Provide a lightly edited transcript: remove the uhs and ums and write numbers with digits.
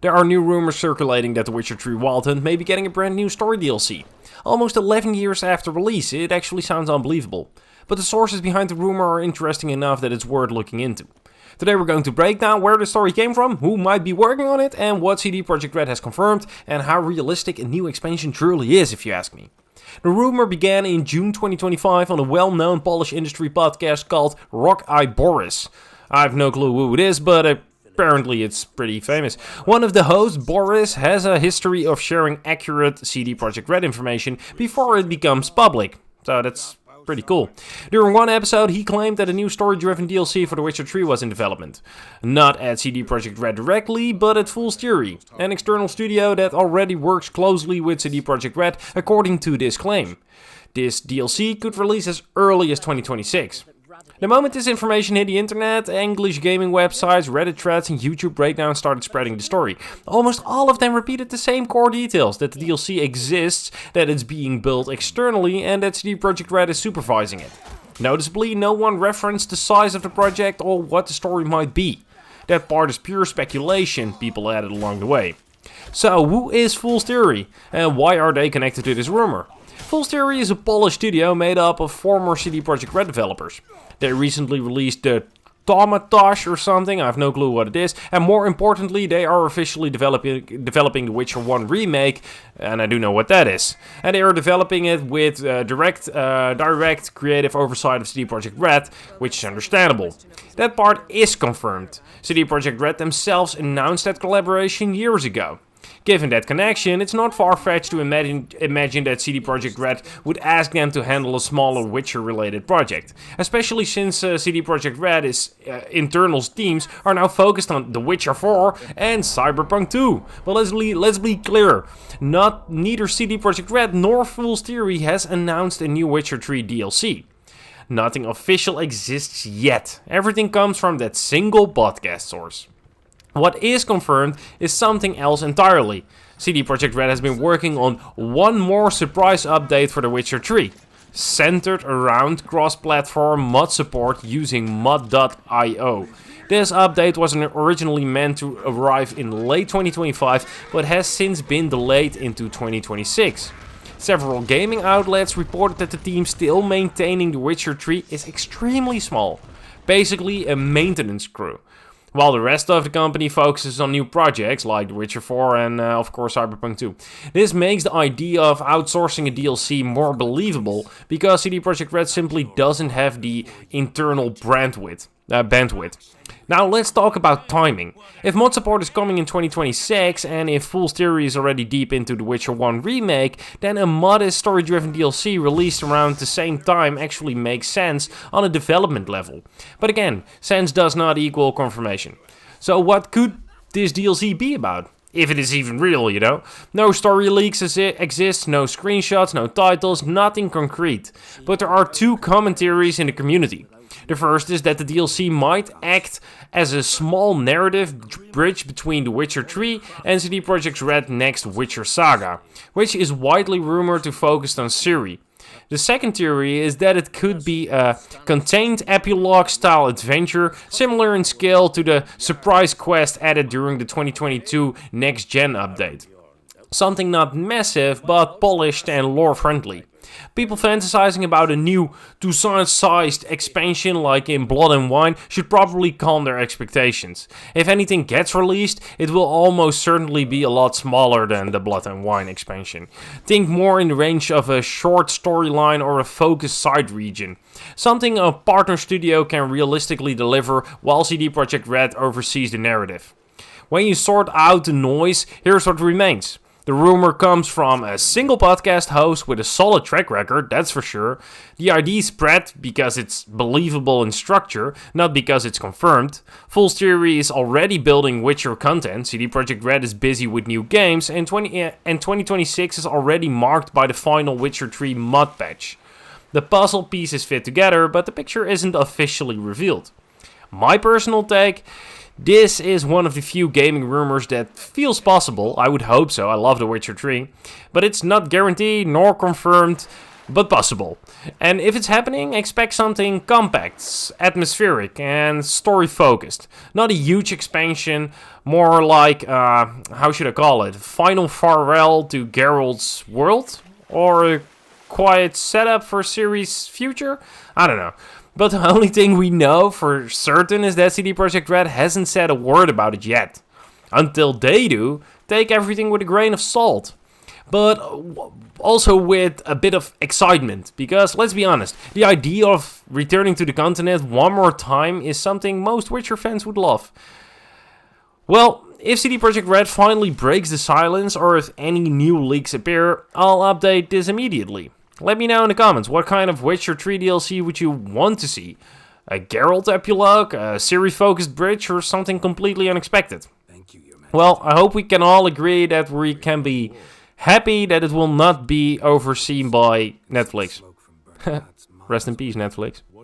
There are new rumors circulating that The Witcher 3 Wild Hunt may be getting a brand new story DLC. Almost 11 years after release, it actually sounds unbelievable. But the sources behind the rumor are interesting enough that it's worth looking into. Today we're going to break down where the story came from, who might be working on it, and what CD Projekt Red has confirmed, and how realistic a new expansion truly is, if you ask me. The rumor began in June 2025 on a well-known Polish industry podcast called Rock I Boris. I have no clue who it is, but apparently it's pretty famous. One of the hosts, Boris, has a history of sharing accurate CD Projekt Red information before it becomes public, so that's pretty cool. During one episode, he claimed that a new story-driven DLC for The Witcher 3 was in development. Not at CD Projekt Red directly, but at Fool's Theory, an external studio that already works closely with CD Projekt Red, according to this claim. This DLC could release as early as 2026. The moment this information hit the internet, English gaming websites, Reddit threads and YouTube breakdowns started spreading the story. Almost all of them repeated the same core details, that the DLC exists, that it's being built externally and that CD Projekt Red is supervising it. Noticeably, no one referenced the size of the project or what the story might be. That part is pure speculation, people added along the way. So, who is Fool's Theory and why are they connected to this rumor? Fool's Theory is a Polish studio made up of former CD Projekt Red developers. They recently released the Tomatosh or something, I have no clue what it is, and more importantly, they are officially developing the Witcher 1 remake, and I do know what that is. And they are developing it with direct creative oversight of CD Projekt Red, which is understandable. That part is confirmed. CD Projekt Red themselves announced that collaboration years ago. Given that connection, it's not far-fetched to imagine that CD Projekt Red would ask them to handle a smaller Witcher-related project. Especially since CD Projekt Red's internal teams are now focused on The Witcher 4 and Cyberpunk 2. But let's be clear, neither CD Projekt Red nor Fool's Theory has announced a new Witcher 3 DLC. Nothing official exists yet. Everything comes from that single podcast source. What is confirmed is something else entirely. CD Projekt Red has been working on one more surprise update for The Witcher 3, centered around cross-platform mod support using mod.io. This update was originally meant to arrive in late 2025, but has since been delayed into 2026. Several gaming outlets reported that the team still maintaining The Witcher 3 is extremely small, basically a maintenance crew, while the rest of the company focuses on new projects like The Witcher 4 and of course Cyberpunk 2. This makes the idea of outsourcing a DLC more believable because CD Projekt Red simply doesn't have the internal bandwidth. Now let's talk about timing. If mod support is coming in 2026 and if Fool's Theory is already deep into The Witcher 1 remake, then a modest story-driven DLC released around the same time actually makes sense on a development level. But again, sense does not equal confirmation. So what could this DLC be about? If it is even real, you know. No story leaks exist, no screenshots, no titles, nothing concrete. But there are two commentaries in the community. The first is that the DLC might act as a small narrative bridge between The Witcher 3 and CD Projekt Red's next Witcher saga, which is widely rumored to focus on Ciri. The second theory is that it could be a contained epilogue-style adventure, similar in scale to the surprise quest added during the 2022 Next Gen update. Something not massive, but polished and lore-friendly. People fantasizing about a new Toussaint-sized expansion like in Blood and Wine should probably calm their expectations. If anything gets released, it will almost certainly be a lot smaller than the Blood and Wine expansion. Think more in the range of a short storyline or a focused side region. Something a partner studio can realistically deliver while CD Projekt Red oversees the narrative. When you sort out the noise, here's what remains. The rumor comes from a single podcast host with a solid track record, that's for sure. The idea spread because it's believable in structure, not because it's confirmed. Fool's Theory is already building Witcher content, CD Projekt Red is busy with new games, and 2026 is already marked by the final Witcher 3 mod patch. The puzzle pieces fit together, but the picture isn't officially revealed. My personal take: this is one of the few gaming rumors that feels possible. I would hope so, I love The Witcher 3. But it's not guaranteed nor confirmed. but possible. And if it's happening, expect something compact, atmospheric, and story-focused. Not a huge expansion, more like, how should I call it? Final farewell to Geralt's world? Or a quiet setup for series' future? I don't know. But the only thing we know for certain is that CD Projekt Red hasn't said a word about it yet. Until they do, take everything with a grain of salt. But also with a bit of excitement, because let's be honest, the idea of returning to the continent one more time is something most Witcher fans would love. Well, if CD Projekt Red finally breaks the silence, or if any new leaks appear, I'll update this immediately. Let me know in the comments, what kind of Witcher 3 DLC would you want to see? A Geralt epilogue, a series-focused bridge, or something completely unexpected? Well, I hope we can all agree that we can be happy that it will not be overseen by Netflix. Rest in peace, Netflix.